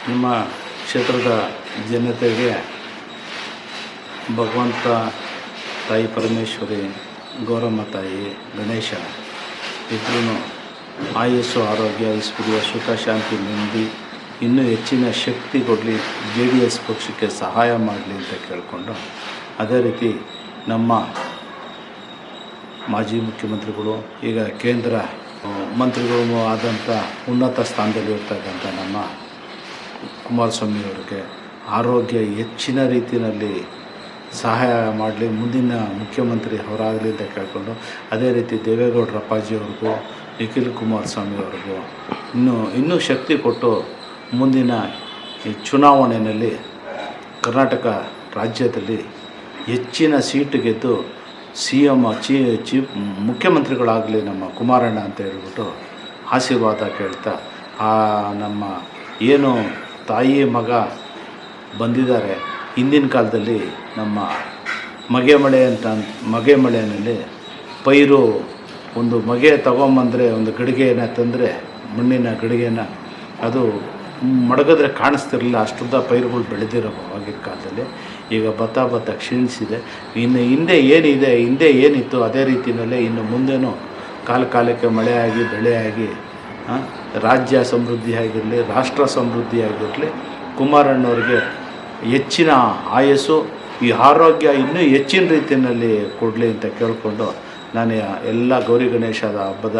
ನಿಮ್ಮ ಕ್ಷೇತ್ರದ ಜನತೆಗೆ ಭಗವಂತ, ತಾಯಿ ಪರಮೇಶ್ವರಿ, ಗೌರಮ್ಮ ತಾಯಿ, ಗಣೇಶ ಇದ್ರೂ ಆಯುಸ್ಸು, ಆರೋಗ್ಯ, ಐಶ್ವರ್ಯ, ಸುಖ, ಶಾಂತಿ, ನೆಮ್ಮದಿ ಇನ್ನೂ ಹೆಚ್ಚಿನ ಶಕ್ತಿ ಕೊಡಲಿ, JDS ಪಕ್ಷಕ್ಕೆ ಸಹಾಯ ಮಾಡಲಿ ಅಂತ ಕೇಳಿಕೊಂಡು, ಅದೇ ರೀತಿ ನಮ್ಮ ಮಾಜಿ ಮುಖ್ಯಮಂತ್ರಿಗಳು, ಈಗ ಕೇಂದ್ರ ಮಂತ್ರಿಗಳು ಆದಂಥ ಉನ್ನತ ಸ್ಥಾನದಲ್ಲಿ ಇರ್ತಕ್ಕಂಥ ನಮ್ಮ ಕುಮಾರಸ್ವಾಮಿ ಅವರಿಗೆ ಆರೋಗ್ಯ ಹೆಚ್ಚಿನ ರೀತಿಯಲ್ಲಿ ಸಹಾಯ ಮಾಡಲಿ, ಮುಂದಿನ ಮುಖ್ಯಮಂತ್ರಿ ಅವರಾಗಲಿ ಅಂತ ಕೇಳಿಕೊಂಡು, ಅದೇ ರೀತಿ ದೇವೇಗೌಡರ ಅಪ್ಪಾಜಿಯವ್ರಿಗೂ, ನಿಖಿಲ್ ಕುಮಾರಸ್ವಾಮಿ ಅವ್ರಿಗೂ ಇನ್ನೂ ಶಕ್ತಿ ಕೊಟ್ಟು ಮುಂದಿನ ಈ ಚುನಾವಣೆಯಲ್ಲಿ ಕರ್ನಾಟಕ ರಾಜ್ಯದಲ್ಲಿ ಹೆಚ್ಚಿನ ಸೀಟು ಗೆದ್ದು CM ಚೀಫ್ ಮುಖ್ಯಮಂತ್ರಿಗಳಾಗಲಿ ನಮ್ಮ ಕುಮಾರಣ್ಣ ಅಂತ ಹೇಳ್ಬಿಟ್ಟು ಆಶೀರ್ವಾದ ಕೇಳ್ತಾ, ನಮ್ಮ ಏನು ತಾಯಿ ಮಗ ಬಂದಿದ್ದಾರೆ, ಹಿಂದಿನ ಕಾಲದಲ್ಲಿ ನಮ್ಮ ಮಗೆ ಮಳೆಯಲ್ಲಿ ಪೈರು ಒಂದು ಮಗೆ ತಗೊಂಬಂದರೆ, ಒಂದು ಗಡಿಗೆಯನ್ನು ತಂದರೆ, ಮಣ್ಣಿನ ಗಡಿಗೆನ ಅದು ಮಡಗಿದ್ರೆ ಕಾಣಿಸ್ತಿರಲಿಲ್ಲ, ಅಷ್ಟುದ್ದ ಪೈರುಗಳು ಬೆಳೆದಿರೋ ಆಗಿನ ಕಾಲದಲ್ಲಿ. ಈಗ ಭತ್ತ ಕ್ಷೀಣಿಸಿದೆ. ಇನ್ನು ಹಿಂದೆ ಏನಿತ್ತು ಅದೇ ರೀತಿಯಲ್ಲೇ ಇನ್ನು ಮುಂದೇನು ಕಾಲಕ್ಕೆ ಮಳೆಯಾಗಿ ಬೆಳೆಯಾಗಿ ರಾಜ್ಯ ಸಮೃದ್ಧಿಯಾಗಿರಲಿ, ರಾಷ್ಟ್ರ ಸಮೃದ್ಧಿಯಾಗಿರಲಿ, ಕುಮಾರಣ್ಣವ್ರಿಗೆ ಹೆಚ್ಚಿನ ಆಯಸ್ಸು, ಈ ಆರೋಗ್ಯ ಇನ್ನೂ ಹೆಚ್ಚಿನ ರೀತಿಯಲ್ಲಿ ಕೊಡಲಿ ಅಂತ ಕೇಳಿಕೊಂಡು, ನಾನು ಎಲ್ಲ ಗೌರಿ ಗಣೇಶದ ಹಬ್ಬದ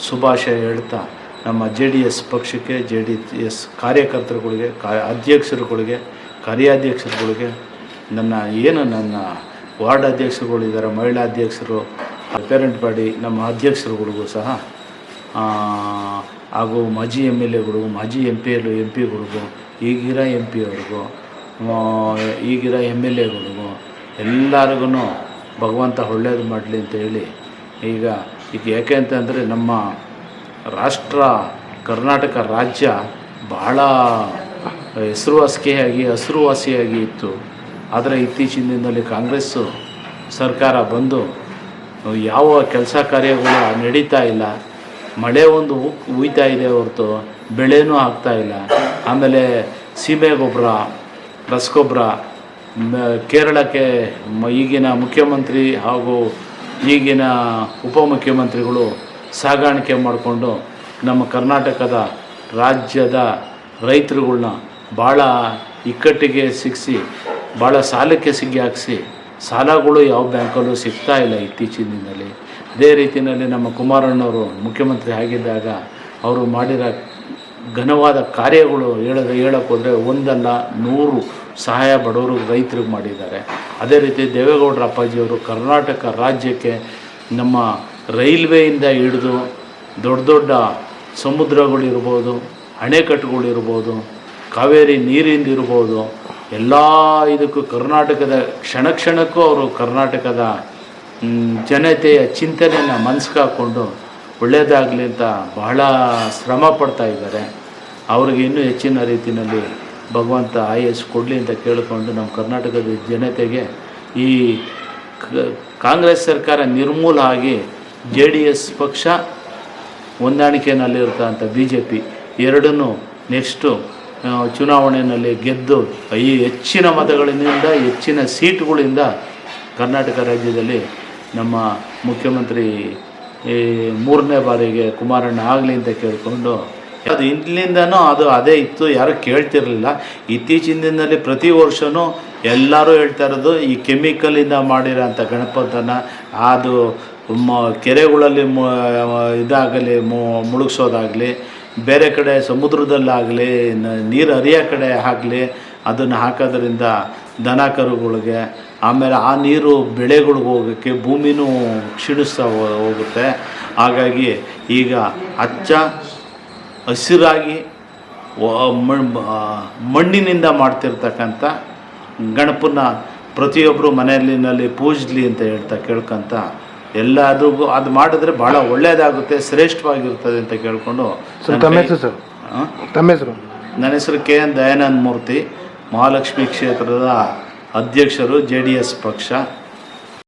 ಶುಭಾಶಯ ಹೇಳ್ತಾ, ನಮ್ಮ JDS ಪಕ್ಷಕ್ಕೆ, JDS ಕಾರ್ಯಕರ್ತರುಗಳಿಗೆ, ಅಧ್ಯಕ್ಷರುಗಳಿಗೆ, ಕಾರ್ಯಾಧ್ಯಕ್ಷರುಗಳಿಗೆ, ನನ್ನ ವಾರ್ಡ್ ಅಧ್ಯಕ್ಷರುಗಳಿದ್ದಾರೆ, ಮಹಿಳಾ ಅಧ್ಯಕ್ಷರು, ಪೇರೆಂಟ್ ಬಾಡಿ ನಮ್ಮ ಅಧ್ಯಕ್ಷರುಗಳಿಗೂ ಸಹ, ಹಾಗೂ ಮಾಜಿ MLAಗಳು, ಮಾಜಿ MP ಗಳಿಗೂ, ಈಗಿರೋ MP ಅವ್ರಿಗೂ, ಈಗಿರೋ MLAಗಳಿಗೂ ಎಲ್ಲರಿಗೂ ಭಗವಂತ ಒಳ್ಳೇದು ಮಾಡಲಿ ಅಂತ ಹೇಳಿ, ಈಗ ಯಾಕೆ ಅಂತಂದರೆ ನಮ್ಮ ರಾಷ್ಟ್ರ ಕರ್ನಾಟಕ ರಾಜ್ಯ ಬಹಳ ಹೆಸರುವಾಸಿಯಾಗಿ ಇತ್ತು. ಆದರೆ ಇತ್ತೀಚಿನ ದಿನದಲ್ಲಿ ಕಾಂಗ್ರೆಸ್ಸು ಸರ್ಕಾರ ಬಂದು ಯಾವ ಕೆಲಸ ಕಾರ್ಯಗಳು ನಡೀತಾ ಇಲ್ಲ. ಮಳೆ ಒಂದು ಹುಯ್ತಾ ಇದೆ ಹೊರತು ಬೆಳೆನೂ ಆಗ್ತಾಯಿಲ್ಲ. ಆಮೇಲೆ ಸೀಮೆ ಗೊಬ್ಬರ, ರಸಗೊಬ್ಬರ, ಕೇರಳಕ್ಕೆ ಈಗಿನ ಮುಖ್ಯಮಂತ್ರಿ ಹಾಗೂ ಈಗಿನ ಉಪಮುಖ್ಯಮಂತ್ರಿಗಳು ಸಾಗಾಣಿಕೆ ಮಾಡಿಕೊಂಡು ನಮ್ಮ ಕರ್ನಾಟಕದ ರಾಜ್ಯದ ರೈತರುಗಳ್ನ ಭಾಳ ಇಕ್ಕಟ್ಟಿಗೆ ಸಿಕ್ಕಿಸಿ, ಭಾಳ ಸಾಲಕ್ಕೆ ಸಿಕ್ಕಿ ಹಾಕಿಸಿ, ಸಾಲಗಳು ಯಾವ ಬ್ಯಾಂಕಲ್ಲೂ ಸಿಗ್ತಾ ಇಲ್ಲ ಇತ್ತೀಚಿನ ದಿನದಲ್ಲಿ. ಅದೇ ರೀತಿಯಲ್ಲಿ ನಮ್ಮ ಕುಮಾರಣ್ಣವರು ಮುಖ್ಯಮಂತ್ರಿ ಆಗಿದ್ದಾಗ ಅವರು ಮಾಡಿರೋ ಘನವಾದ ಕಾರ್ಯಗಳು ಹೇಳಕ್ಕೆ ಹೋದರೆ ಒಂದಲ್ಲ 100 ಸಹಾಯ ಬಡವರು ರೈತರಿಗೆ ಮಾಡಿದ್ದಾರೆ. ಅದೇ ರೀತಿ ದೇವೇಗೌಡರ ಅಪ್ಪಾಜಿಯವರು ಕರ್ನಾಟಕ ರಾಜ್ಯಕ್ಕೆ ನಮ್ಮ ರೈಲ್ವೆಯಿಂದ ಹಿಡಿದು ದೊಡ್ಡ ಸಮುದ್ರಗಳಿರ್ಬೋದು, ಅಣೆಕಟ್ಟುಗಳಿರ್ಬೋದು, ಕಾವೇರಿ ನೀರಿಂದಿರ್ಬೋದು, ಎಲ್ಲ ಇದಕ್ಕೂ ಕರ್ನಾಟಕದ ಕ್ಷಣಕ್ಕೂ ಅವರು ಕರ್ನಾಟಕದ ಜನತೆಯ ಚಿಂತನೆಯನ್ನು ಮನಸ್ಸಿಗೆ ಹಾಕ್ಕೊಂಡು ಒಳ್ಳೆಯದಾಗಲಿ ಅಂತ ಬಹಳ ಶ್ರಮ ಪಡ್ತಾ ಇದ್ದಾರೆ. ಅವ್ರಿಗೆ ಇನ್ನೂ ಹೆಚ್ಚಿನ ರೀತಿಯಲ್ಲಿ ಭಗವಂತ ಆಯಸ್ಸು ಕೊಡಲಿ ಅಂತ ಕೇಳಿಕೊಂಡು, ನಮ್ಮ ಕರ್ನಾಟಕದ ಜನತೆಗೆ ಈ ಕಾಂಗ್ರೆಸ್ ಸರ್ಕಾರ ನಿರ್ಮೂಲ ಆಗಿ JDS ಪಕ್ಷ ಹೊಂದಾಣಿಕೆಯಲ್ಲಿರ್ತಂಥ BJP ಎರಡನ್ನೂ ನೆಕ್ಸ್ಟು ಚುನಾವಣೆಯಲ್ಲಿ ಗೆದ್ದು ಈ ಹೆಚ್ಚಿನ ಮತಗಳಿಂದ, ಹೆಚ್ಚಿನ ಸೀಟುಗಳಿಂದ ಕರ್ನಾಟಕ ರಾಜ್ಯದಲ್ಲಿ ನಮ್ಮ ಮುಖ್ಯಮಂತ್ರಿ 3ನೇ ಬಾರಿಗೆ ಕುಮಾರಣ್ಣ ಆಗಲಿ ಅಂತ ಕೇಳಿಕೊಂಡು, ಅದು ಇಲ್ಲಿಂದನೂ ಅದೇ ಇತ್ತು, ಯಾರೂ ಕೇಳ್ತಿರಲಿಲ್ಲ. ಇತ್ತೀಚಿನ ದಿನದಲ್ಲಿ ಪ್ರತಿ ವರ್ಷವೂ ಎಲ್ಲರೂ ಹೇಳ್ತಾ ಇರೋದು ಈ ಕೆಮಿಕಲಿಂದ ಮಾಡಿರೋಂಥ ಗಣಪತನ, ಅದು ಕೆರೆಗಳಲ್ಲಿ ಇದಾಗಲಿ ಮುಳುಗಿಸೋದಾಗಲಿ, ಬೇರೆ ಕಡೆ ಸಮುದ್ರದಲ್ಲಾಗಲಿ, ನೀರು ಹರಿಯೋ ಕಡೆ ಆಗಲಿ, ಅದನ್ನು ಹಾಕೋದ್ರಿಂದ ದನ ಕರುಗಳಿಗೆ, ಆಮೇಲೆ ಆ ನೀರು ಬೆಳೆಗಳಿಗೆ ಹೋಗೋಕ್ಕೆ ಭೂಮಿನೂ ಕ್ಷೀಣಿಸ್ತಾ ಹೋಗುತ್ತೆ. ಹಾಗಾಗಿ ಈಗ ಹಚ್ಚ ಹಸಿರಾಗಿ ಮಣ್ಣಿನಿಂದ ಮಾಡ್ತಿರ್ತಕ್ಕಂಥ ಗಣಪನ ಪ್ರತಿಯೊಬ್ಬರು ಮನೆಯಲ್ಲಿ ಪೂಜಲಿ ಅಂತ ಕೇಳ್ಕೊಂತ ಎಲ್ಲದಕ್ಕೂ ಅದು ಮಾಡಿದ್ರೆ ಭಾಳ ಒಳ್ಳೆಯದಾಗುತ್ತೆ, ಶ್ರೇಷ್ಠವಾಗಿರ್ತದೆ ಅಂತ ಕೇಳಿಕೊಂಡು. ತಮ್ಮ ಹೆಸರು? ನನ್ನ ಹೆಸರು KN ದಯಾನಂದ ಮೂರ್ತಿ, ಮಹಾಲಕ್ಷ್ಮಿ ಕ್ಷೇತ್ರದ ಅಧ್ಯಕ್ಷರು, JDS ಪಕ್ಷ.